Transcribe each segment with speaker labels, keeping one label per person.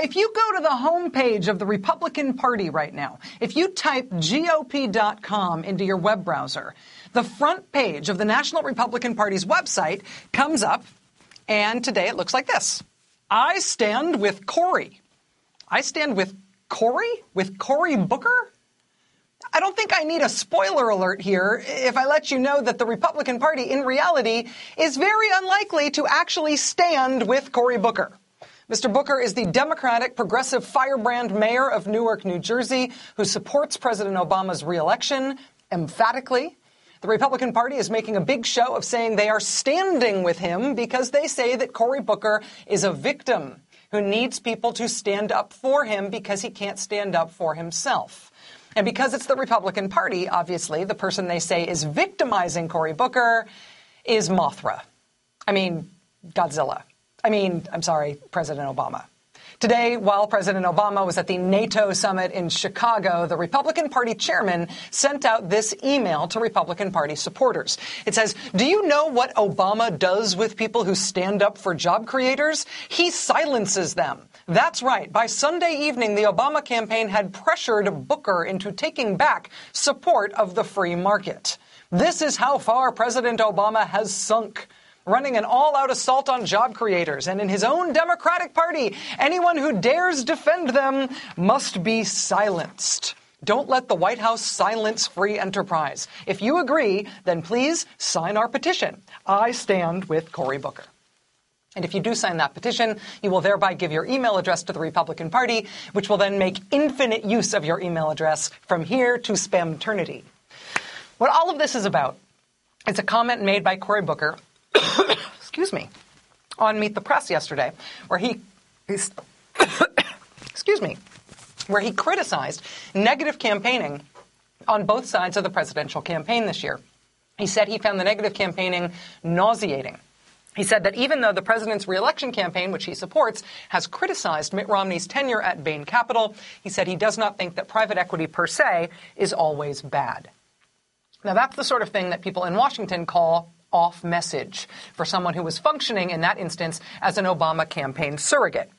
Speaker 1: If you go to the homepage of the Republican Party right now, if you type GOP.com into your web browser, the front page of the National Republican Party's website comes up, and today it looks like this. I stand with Cory. I stand with Cory? With Cory Booker? I don't think I need a spoiler alert here if I let you know that the Republican Party, in reality, is very unlikely to actually stand with Cory Booker. Mr. Booker is the Democratic progressive firebrand mayor of Newark, New Jersey, who supports President Obama's re-election emphatically. The Republican Party is making a big show of saying they are standing with him because they say that Cory Booker is a victim who needs people to stand up for him because he can't stand up for himself. And because it's the Republican Party, obviously, the person they say is victimizing Cory Booker is Mothra. I mean, Godzilla. President Obama. Today, while President Obama was at the NATO summit in Chicago, the Republican Party chairman sent out this email to Republican Party supporters. It says, "Do you know what Obama does with people who stand up for job creators? He silences them. That's right. By Sunday evening, the Obama campaign had pressured Booker into taking back support of the free market. This is how far President Obama has sunk, running an all-out assault on job creators. And in his own Democratic Party, anyone who dares defend them must be silenced. Don't let the White House silence free enterprise. If you agree, then please sign our petition. I stand with Cory Booker." And if you do sign that petition, you will thereby give your email address to the Republican Party, which will then make infinite use of your email address from here to spamternity. What all of this is about is a comment made by Cory Booker on Meet the Press yesterday, where he criticized negative campaigning on both sides of the presidential campaign this year. He said he found the negative campaigning nauseating. He said that even though the president's re-election campaign, which he supports, has criticized Mitt Romney's tenure at Bain Capital, he said he does not think that private equity per se is always bad. Now, that's the sort of thing that people in Washington call off message for someone who was functioning in that instance as an Obama campaign surrogate.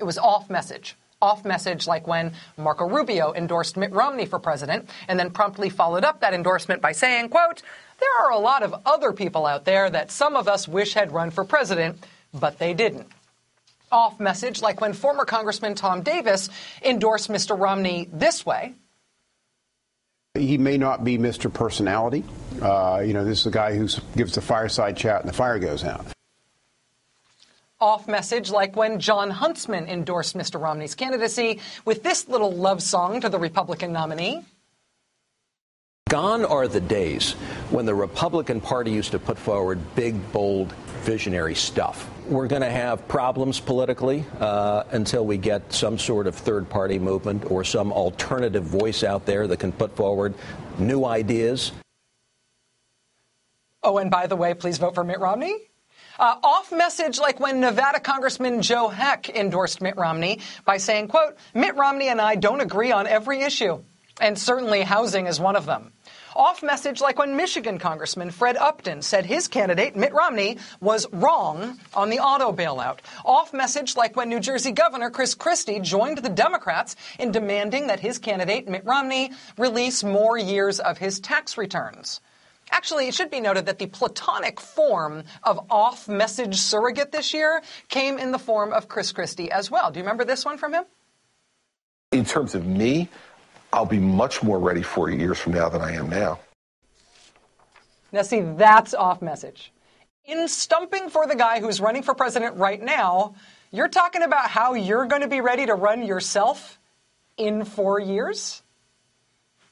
Speaker 1: It was off message. Off message like when Marco Rubio endorsed Mitt Romney for president and then promptly followed up that endorsement by saying, quote, "There are a lot of other people out there that some of us wish had run for president, but they didn't." Off message like when former Congressman Tom Davis endorsed Mr. Romney this way.
Speaker 2: He may not be Mr. Personality. This is a guy who gives the fireside chat and the fire goes out.
Speaker 1: Off message like when John Huntsman endorsed Mr. Romney's candidacy with this little love song to the Republican nominee.
Speaker 3: Gone are the days when the Republican Party used to put forward big, bold, visionary stuff. We're going to have problems politically until we get some sort of third-party movement or some alternative voice out there that can put forward new ideas.
Speaker 1: Oh, and by the way, please vote for Mitt Romney. Off message like when Nevada Congressman Joe Heck endorsed Mitt Romney by saying, quote, "Mitt Romney and I don't agree on every issue, and certainly housing is one of them." Off message like when Michigan Congressman Fred Upton said his candidate, Mitt Romney, was wrong on the auto bailout. Off message like when New Jersey Governor Chris Christie joined the Democrats in demanding that his candidate, Mitt Romney, release more years of his tax returns. Actually, it should be noted that the platonic form of off-message surrogate this year came in the form of Chris Christie as well. Do you remember this one from him?
Speaker 4: In terms of me, I'll be much more ready 4 years from now than I am now.
Speaker 1: Now, see, that's off message. In stumping for the guy who's running for president right now, you're talking about how you're going to be ready to run yourself in 4 years?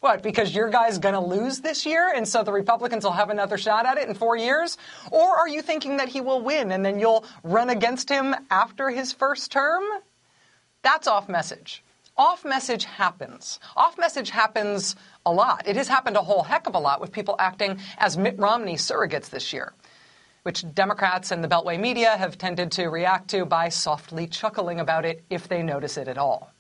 Speaker 1: What, because your guy's going to lose this year and so the Republicans will have another shot at it in 4 years? Or are you thinking that he will win and then you'll run against him after his first term? That's off message. Off message happens. Off message happens a lot. It has happened a whole heck of a lot with people acting as Mitt Romney surrogates this year, which Democrats and the Beltway media have tended to react to by softly chuckling about it if they notice it at all.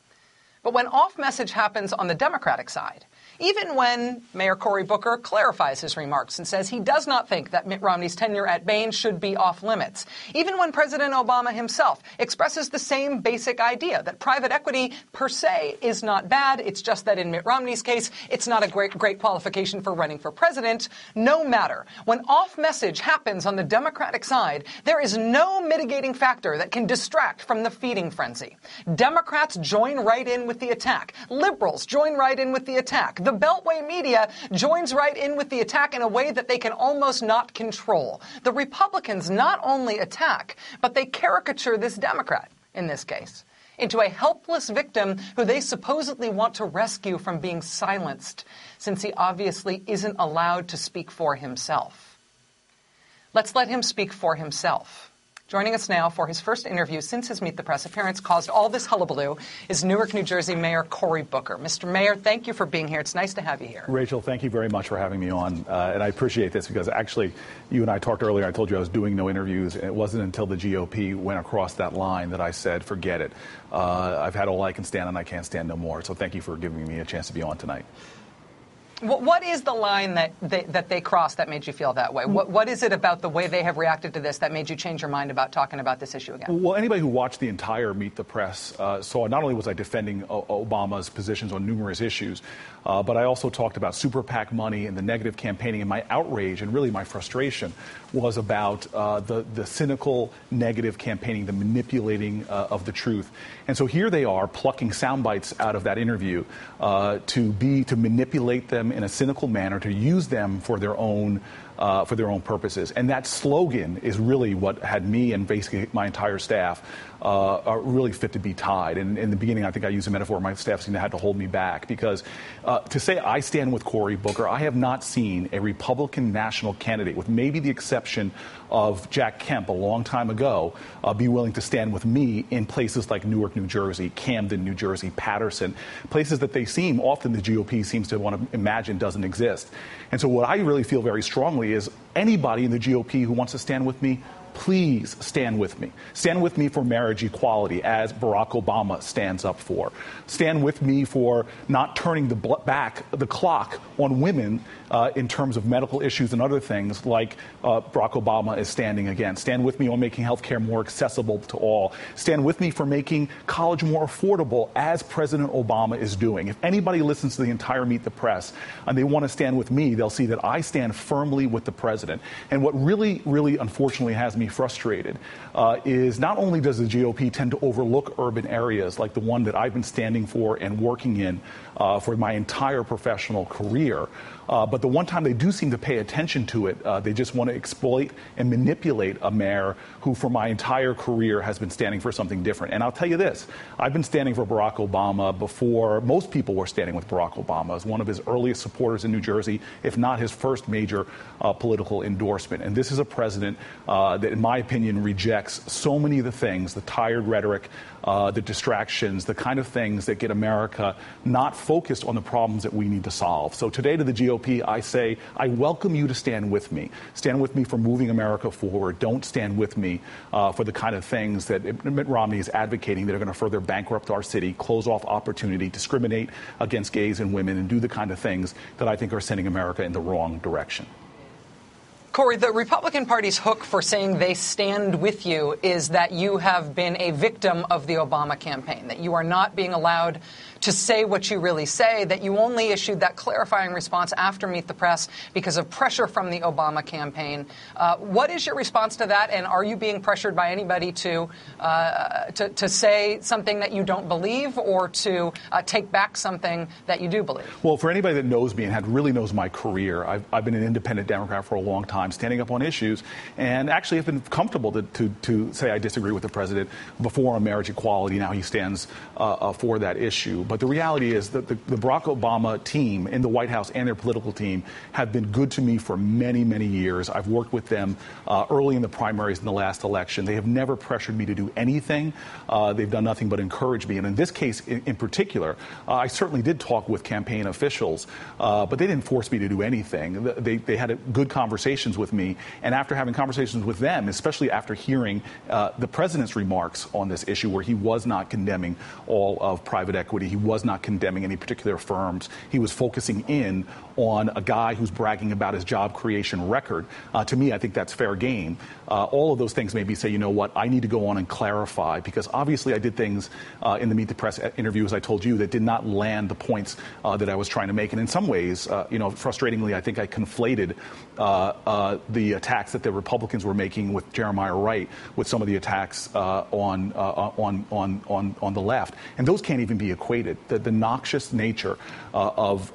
Speaker 1: But when off message happens on the Democratic side, Even when Mayor Cory Booker clarifies his remarks and says he does not think that Mitt Romney's tenure at Bain should be off limits. Even when President Obama himself expresses the same basic idea that private equity per se is not bad. It's just that in Mitt Romney's case, it's not a great qualification for running for president. No matter. When off message happens on the Democratic side, there is no mitigating factor that can distract from the feeding frenzy. Democrats join right in with the attack. Liberals join right in with the attack. The Beltway media joins right in with the attack in a way that they can almost not control. The Republicans not only attack, but they caricature this Democrat, in this case, into a helpless victim who they supposedly want to rescue from being silenced, since he obviously isn't allowed to speak for himself. Let's let him speak for himself. Joining us now for his first interview since his Meet the Press appearance caused all this hullabaloo is Newark, New Jersey Mayor Cory Booker. Mr. Mayor, thank you for being here. It's nice to have you here.
Speaker 5: Rachel, thank you very much for having me on. And I appreciate this because actually you and I talked earlier. I told you I was doing no interviews. And it wasn't until the GOP went across that line that I said, forget it. I've had all I can stand and I can't stand no more. So thank you for giving me a chance to be on tonight.
Speaker 1: What is the line that they crossed that made you feel that way? What is it about the way they have reacted to this that made you change your mind about talking about this issue again?
Speaker 5: Well, anybody who watched the entire Meet the Press saw not only was I defending Obama's positions on numerous issues, but I also talked about super PAC money and the negative campaigning, and my outrage and really my frustration was about the cynical negative campaigning, the manipulating of the truth. And so here they are plucking sound bites out of that interview to manipulate them in a cynical manner, to use them for their own purposes. And that slogan is really what had me and basically my entire staff are really fit to be tied. And in the beginning, I think I used a metaphor. My staff seemed to have to hold me back because to say I stand with Cory Booker, I have not seen a Republican national candidate, with maybe the exception of Jack Kemp a long time ago, be willing to stand with me in places like Newark, New Jersey, Camden, New Jersey, Patterson, places that they seem, often the GOP seems to want to imagine doesn't exist. And so what I really feel very strongly is anybody in the GOP who wants to stand with me, please stand with me. Stand with me for marriage equality, as Barack Obama stands up for. Stand with me for not turning the clock on women in terms of medical issues and other things like Barack Obama is standing against. Stand with me on making health care more accessible to all. Stand with me for making college more affordable, as President Obama is doing. If anybody listens to the entire Meet the Press and they want to stand with me, they'll see that I stand firmly with the president. And what really, really unfortunately has me frustrated is not only does the GOP tend to overlook urban areas like the one that I've been standing for and working in for my entire professional career, but the one time they do seem to pay attention to it, they just want to exploit and manipulate a mayor who for my entire career has been standing for something different. And I'll tell you this, I've been standing for Barack Obama before most people were standing with Barack Obama as one of his earliest supporters in New Jersey, if not his first major political endorsement. And this is a president that, in my opinion, rejects so many of the things, the tired rhetoric, the distractions, the kind of things that get America not focused on the problems that we need to solve. So today to the GOP, I say, I welcome you to stand with me. Stand with me for moving America forward. Don't stand with me for the kind of things that Mitt Romney is advocating that are going to further bankrupt our city, close off opportunity, discriminate against gays and women, and do the kind of things that I think are sending America in the wrong direction.
Speaker 1: Cory, the Republican Party's hook for saying they stand with you is that you have been a victim of the Obama campaign, that you are not being allowed to say what you really say, that you only issued that clarifying response after Meet the Press because of pressure from the Obama campaign. What is your response to that, and are you being pressured by anybody to say something that you don't believe or to take back something that you do believe?
Speaker 5: Well, for anybody that knows me and really knows my career, I've been an independent Democrat for a long time, standing up on issues, and actually have been comfortable to say I disagree with the president before on marriage equality. Now he stands for that issue. But the reality is that the Barack Obama team in the White House and their political team have been good to me for many, many years. I've worked with them early in the primaries in the last election. They have never pressured me to do anything. They've done nothing but encourage me. And in this case in particular, I certainly did talk with campaign officials, but they didn't force me to do anything. They had good conversations conversations with me, and after having conversations with them, especially after hearing the president's remarks on this issue, where he was not condemning all of private equity, he was not condemning any particular firms, he was focusing in on a guy who's bragging about his job creation record. To me, I think that's fair game. All of those things made me say, you know what, I need to go on and clarify, because obviously I did things in the Meet the Press interview, as I told you, that did not land the points that I was trying to make. And in some ways, frustratingly, I think I conflated the attacks that the Republicans were making with Jeremiah Wright with some of the attacks on the left. And those can't even be equated. The noxious nature of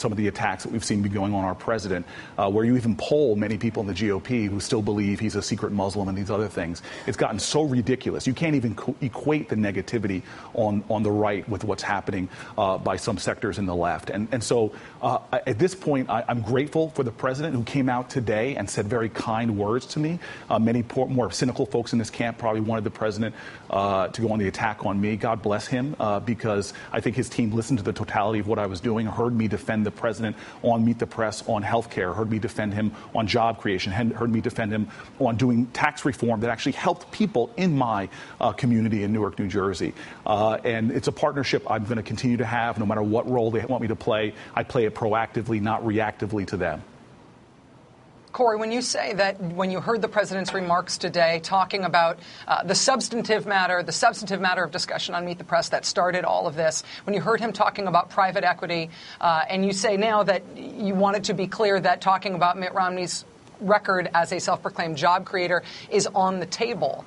Speaker 5: some of the attacks that we've seen be going on our president, where you even poll many people in the GOP who still believe he's a secret Muslim and these other things. It's gotten so ridiculous. You can't even equate the negativity on the right with what's happening by some sectors in the left. And so at this point, I'm grateful for the president who came out today and said very kind words to me. Many more cynical folks in this camp probably wanted the president to go on the attack on me. God bless him, because I think his team listened to the totality of what I was doing, heard me defend the president on Meet the Press on health care, heard me defend him on job creation, heard me defend him on doing tax reform that actually helped people in my community in Newark, New Jersey. And it's a partnership I'm going to continue to have no matter what role they want me to play. I play it proactively, not reactively to them.
Speaker 1: Cory, when you say that when you heard the president's remarks today talking about the substantive matter of discussion on Meet the Press that started all of this, when you heard him talking about private equity, and you say now that you want it to be clear that talking about Mitt Romney's record as a self-proclaimed job creator is on the table,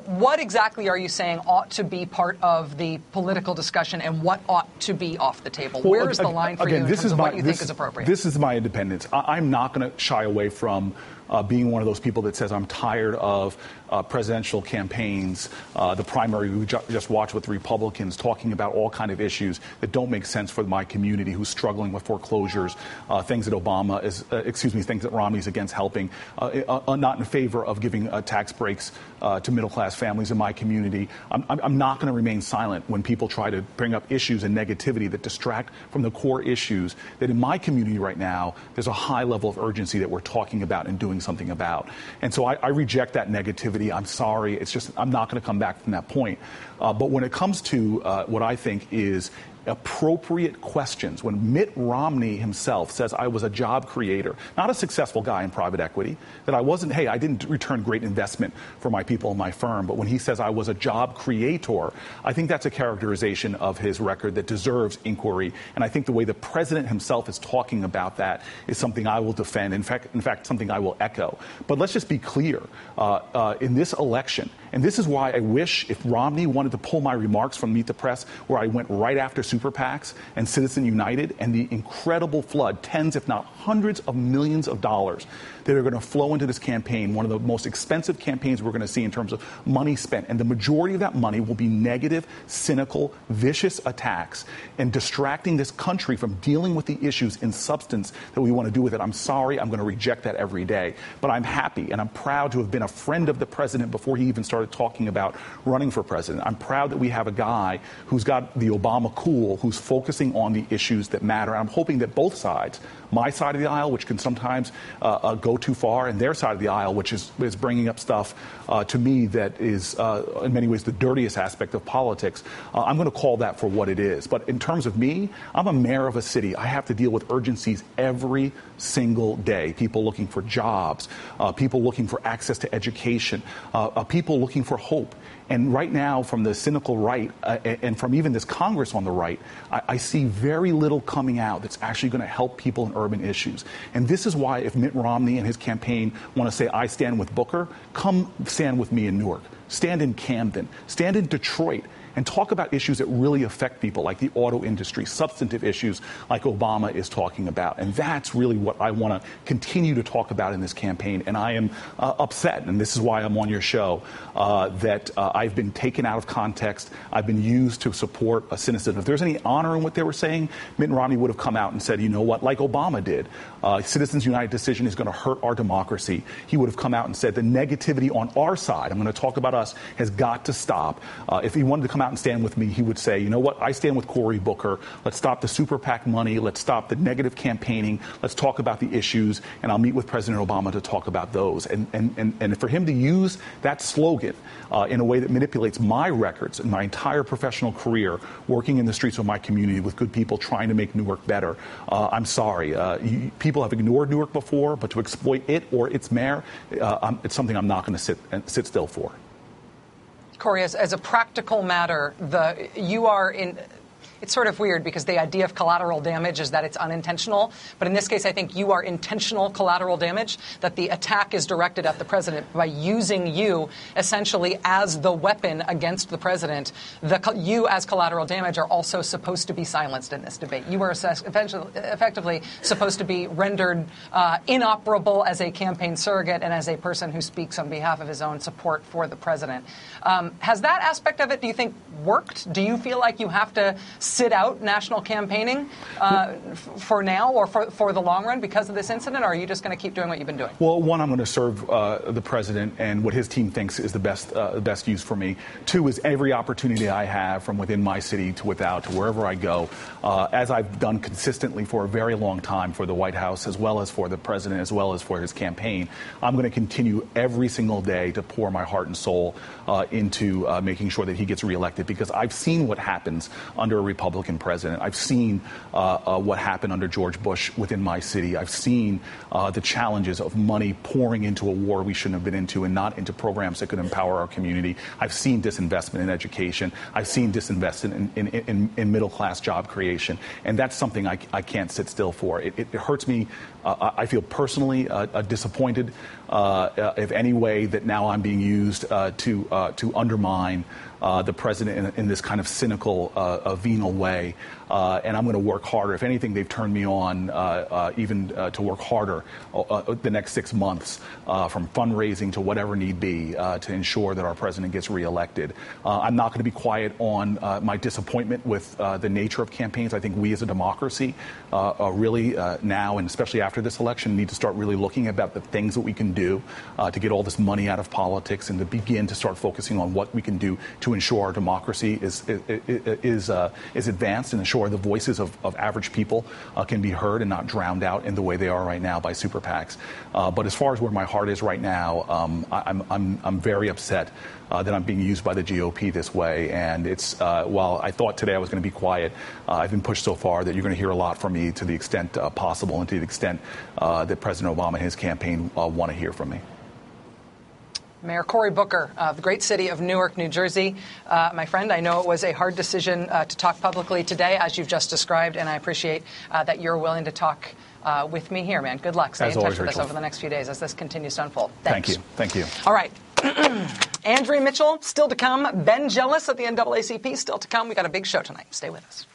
Speaker 1: what exactly are you saying ought to be part of the political discussion and what ought to be off the table?
Speaker 5: Well,
Speaker 1: where is the line for you in terms of what you think is appropriate?
Speaker 5: This is my independence. I'm not going to shy away from being one of those people that says I'm tired of presidential campaigns, the primary we just watched with the Republicans talking about all kind of issues that don't make sense for my community who's struggling with foreclosures, things that things that Romney's against helping, not in favor of giving tax breaks to middle-class families in my community. I'm not going to remain silent when people try to bring up issues and negativity that distract from the core issues that in my community right now, there's a high level of urgency that we're talking about and doing something about. And so I reject that negativity. I'm sorry. It's just I'm not going to come back from that point. But when it comes to what I think is appropriate questions, when Mitt Romney himself says I was a job creator, not a successful guy in private equity, that I didn't return great investment for my people in my firm, but when he says I was a job creator, I think that's a characterization of his record that deserves inquiry. And I think the way the president himself is talking about that is something I will defend. In fact, something I will echo. But let's just be clear. In this election, and this is why I wish if Romney wanted to pull my remarks from Meet the Press, where I went right after super PACs and Citizen United and the incredible flood, tens if not hundreds of millions of dollars that are going to flow into this campaign, one of the most expensive campaigns we're going to see in terms of money spent. And the majority of that money will be negative, cynical, vicious attacks and distracting this country from dealing with the issues in substance that we want to do with it. I'm sorry, I'm going to reject that every day. But I'm happy and I'm proud to have been a friend of the president before he even started talking about running for president. I'm proud that we have a guy who's got the Obama cool, who's focusing on the issues that matter. I'm hoping that both sides, my side of the aisle, which can sometimes go too far, and their side of the aisle, which is bringing up stuff to me that is in many ways the dirtiest aspect of politics, I'm going to call that for what it is. But in terms of me, I'm a mayor of a city. I have to deal with urgencies every single day. People looking for jobs, people looking for access to education, people looking for hope. And right now, from the cynical right and from even this Congress on the right, I see very little coming out that's actually going to help people in urban issues. And this is why if Mitt Romney and his campaign want to say, I stand with Booker, come stand with me in Newark. Stand in Camden. Stand in Detroit. And talk about issues that really affect people, like the auto industry, substantive issues like Obama is talking about. And that's really what I want to continue to talk about in this campaign. And I am upset, and this is why I'm on your show, that I've been taken out of context. I've been used to support a cynicism. If there's any honor in what they were saying, Mitt Romney would have come out and said, you know what, like Obama did, Citizens United decision is going to hurt our democracy. He would have come out and said the negativity on our side, I'm going to talk about us has got to stop. If he wanted to come out and stand with me, he would say, you know what, I stand with Cory Booker. Let's stop the super PAC money. Let's stop the negative campaigning. Let's talk about the issues, and I'll meet with President Obama to talk about those. And for him to use that slogan in a way that manipulates my records and my entire professional career working in the streets of my community with good people trying to make Newark better, I'm sorry. People have ignored Newark before, but to exploit it or its mayor, it's something I'm not going to sit still for.
Speaker 1: Cory, as a practical matter, you are in. It's sort of weird because the idea of collateral damage is that it's unintentional. But in this case, I think you are intentional collateral damage, that the attack is directed at the president by using you essentially as the weapon against the president. You as collateral damage are also supposed to be silenced in this debate. You are effectively supposed to be rendered inoperable as a campaign surrogate and as a person who speaks on behalf of his own support for the president. Has that aspect of it, do you think, worked? Do you feel like you have to sit out national campaigning for now or for the long run because of this incident, or are you just going to keep doing what you've been doing?
Speaker 5: Well, one, I'm going to serve the president and what his team thinks is the best use for me. Two is every opportunity I have from within my city to wherever I go, as I've done consistently for a very long time for the White House, as well as for the president, as well as for his campaign. I'm going to continue every single day to pour my heart and soul into making sure that he gets reelected, because I've seen what happens under a Republican president. I've seen what happened under George Bush within my city. I've seen the challenges of money pouring into a war we shouldn't have been into and not into programs that could empower our community. I've seen disinvestment in education. I've seen disinvestment in middle-class job creation. And that's something I can't sit still for. It hurts me. I feel personally disappointed, if any way, that now I'm being used to undermine the president in this kind of cynical, venal way. And I'm going to work harder. If anything, they've turned me on even to work harder the next 6 months, from fundraising to whatever need be, to ensure that our president gets reelected. I'm not going to be quiet on my disappointment with the nature of campaigns. I think we as a democracy really now, and especially after this election, need to start really looking about the things that we can do to get all this money out of politics and to begin to start focusing on what we can do to ensure our democracy is advanced and ensure the voices of average people can be heard and not drowned out in the way they are right now by super PACs. But as far as where my heart is right now, I'm very upset that I'm being used by the GOP this way. And it's while I thought today I was going to be quiet, I've been pushed so far that you're going to hear a lot from me to the extent possible and to the extent that President Obama and his campaign want to hear from me.
Speaker 1: Mayor Cory Booker of the great city of Newark, New Jersey. My friend, I know it was a hard decision to talk publicly today, as you've just described, and I appreciate that you're willing to talk with me here, man. Good luck. Stay in touch with us over the next few days as this continues to unfold. Thanks.
Speaker 5: Thank you.
Speaker 1: All right. Andrea Mitchell, still to come. Ben Jealous at the NAACP, still to come. We got a big show tonight. Stay with us.